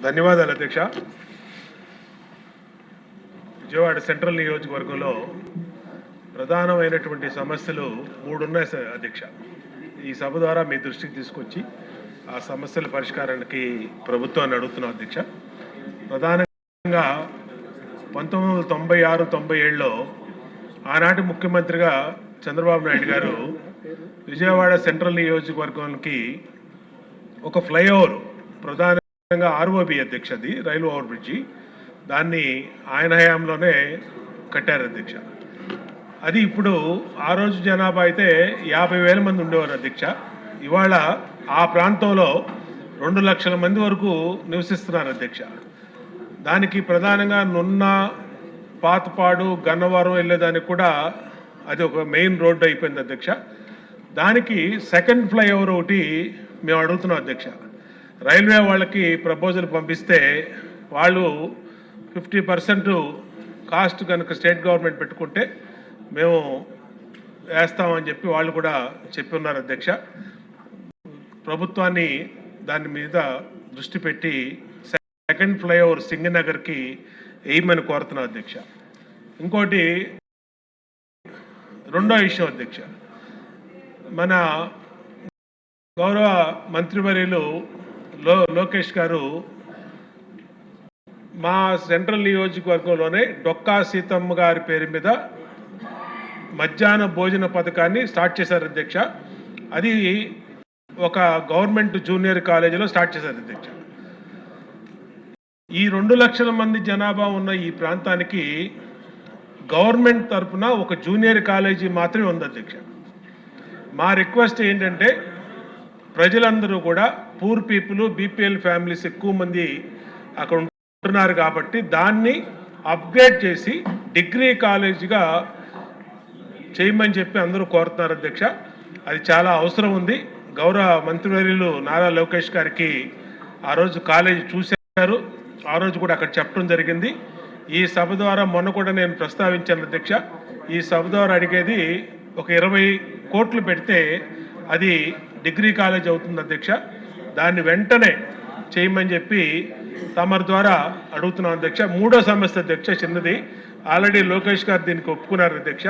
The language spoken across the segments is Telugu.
ధన్యవాదాలు అధ్యక్ష. విజయవాడ సెంట్రల్ నియోజకవర్గంలో ప్రధానమైనటువంటి సమస్యలు 3 ఉన్నాయి అధ్యక్ష. ఈ సభ ద్వారా మీ దృష్టికి తీసుకొచ్చి ఆ సమస్యల పరిష్కారానికి ప్రభుత్వాన్ని అడుగుతున్నాం అధ్యక్ష. ప్రధానంగా 1996-97లో ఆనాటి ముఖ్యమంత్రిగా చంద్రబాబు నాయుడు గారు విజయవాడ సెంట్రల్ నియోజకవర్గానికి ఒక ఫ్లైఓవర్, ప్రధానంగా ఆర్ఓబి అధ్యక్ష, అది రైల్వే ఓవర్ బ్రిడ్జి, దాన్ని ఆయన హయాంలోనే కట్టారు అధ్యక్ష. అది ఇప్పుడు ఆ రోజు జనాభా అయితే 50,000 మంది ఉండేవారు అధ్యక్ష. ఇవాళ ఆ ప్రాంతంలో 2 లక్షల మంది వరకు నివసిస్తున్నారు అధ్యక్ష. దానికి ప్రధానంగా నున్న, పాతపాడు, గన్నవరం వెళ్ళేదానికి కూడా అది ఒక మెయిన్ రోడ్డు అయిపోయింది అధ్యక్ష. దానికి సెకండ్ ఫ్లైఓవర్ ఒకటి మేము అడుగుతున్నాం అధ్యక్ష. రైల్వే వాళ్ళకి ప్రపోజల్ పంపిస్తే వాళ్ళు 50% కాస్ట్ కనుక స్టేట్ గవర్నమెంట్ పెట్టుకుంటే మేము వేస్తామని చెప్పి వాళ్ళు కూడా చెప్పి ఉన్నారు అధ్యక్ష. ప్రభుత్వాన్ని దాని మీద దృష్టి పెట్టి సెకండ్ ఫ్లైఓవర్ సింగనగర్కి వేయమని కోరుతున్నాం అధ్యక్ష. ఇంకోటి రెండో విషయం అధ్యక్ష, మన గౌరవ మంత్రివర్యులు లోకేష్ గారు మా సెంట్రల్ నియోజకవర్గంలోనే డొక్కా సీతమ్మ గారి పేరు మీద మధ్యాహ్న భోజన పథకాన్ని స్టార్ట్ చేశారు అధ్యక్ష. అది ఒక గవర్నమెంట్ జూనియర్ కాలేజీలో స్టార్ట్ చేశారు అధ్యక్ష. ఈ 2 లక్షల మంది జనాభా ఉన్న ఈ ప్రాంతానికి గవర్నమెంట్ తరఫున ఒక జూనియర్ కాలేజీ మాత్రమే ఉంది అధ్యక్ష. మా రిక్వెస్ట్ ఏంటంటే ప్రజలందరూ కూడా పూర్ పీపుల్, బీపీఎల్ ఫ్యామిలీస్ ఎక్కువ మంది అక్కడ ఉంటున్నారు కాబట్టి దాన్ని అప్గ్రేడ్ చేసి డిగ్రీ కాలేజీగా చేయమని చెప్పి అందరూ కోరుతున్నారు అధ్యక్ష. అది చాలా అవసరం ఉంది. గౌరవ మంత్రివర్యులు నారా లోకేష్ గారికి ఆ రోజు కాలేజీ చూశారు, ఆ రోజు కూడా అక్కడ చెప్పడం జరిగింది. ఈ సభ ద్వారా మొన్న కూడా నేను ప్రస్తావించాను అధ్యక్ష. ఈ సభ ద్వారా అడిగేది ఒక 20 కోట్లు పెడితే అది డిగ్రీ కాలేజ్ అవుతుంది అధ్యక్ష. దాన్ని వెంటనే చేయమని చెప్పి తమరి ద్వారా అడుగుతున్నాం అధ్యక్ష. మూడో సమస్య అధ్యక్ష, చిన్నది, ఆల్రెడీ లోకేష్ గారు దీనికి ఒప్పుకున్నారు అధ్యక్ష.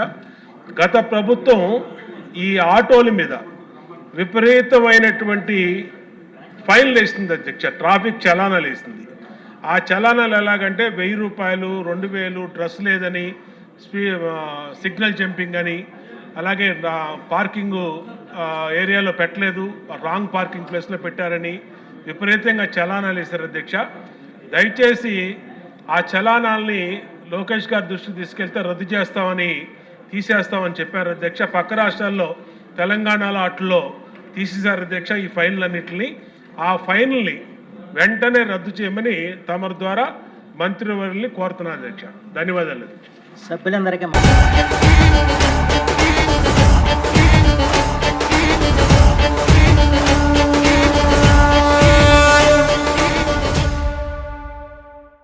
గత ప్రభుత్వం ఈ ఆటోల మీద విపరీతమైనటువంటి ఫైన్లు వేస్తుంది అధ్యక్ష, ట్రాఫిక్ చలానాలు వేస్తుంది. ఆ చలానాలు ఎలాగంటే 1000 రూపాయలు, 2000, డ్రెస్ లేదని, సిగ్నల్ జంపింగ్ అని, అలాగే పార్కింగ్ ఏరియాలో పెట్టలేదు, రాంగ్ పార్కింగ్ ప్లేస్లో పెట్టారని విపరీతంగా చలానాలు వేశారు అధ్యక్ష. దయచేసి ఆ చలానాల్ని లోకేష్ గారి దృష్టికి తీసుకెళ్తే రద్దు చేస్తామని, తీసేస్తామని చెప్పారు అధ్యక్ష. పక్క రాష్ట్రాల్లో తెలంగాణలో అట్లో తీసేశారు అధ్యక్ష ఈ ఫైన్లన్నింటినీ. ఆ ఫైన్లని వెంటనే రద్దు చేయమని తమరి ద్వారా మంత్రివర్యుల్ని కోరుతున్నారు అధ్యక్ష. ధన్యవాదాలు. సభ్యులందరికీ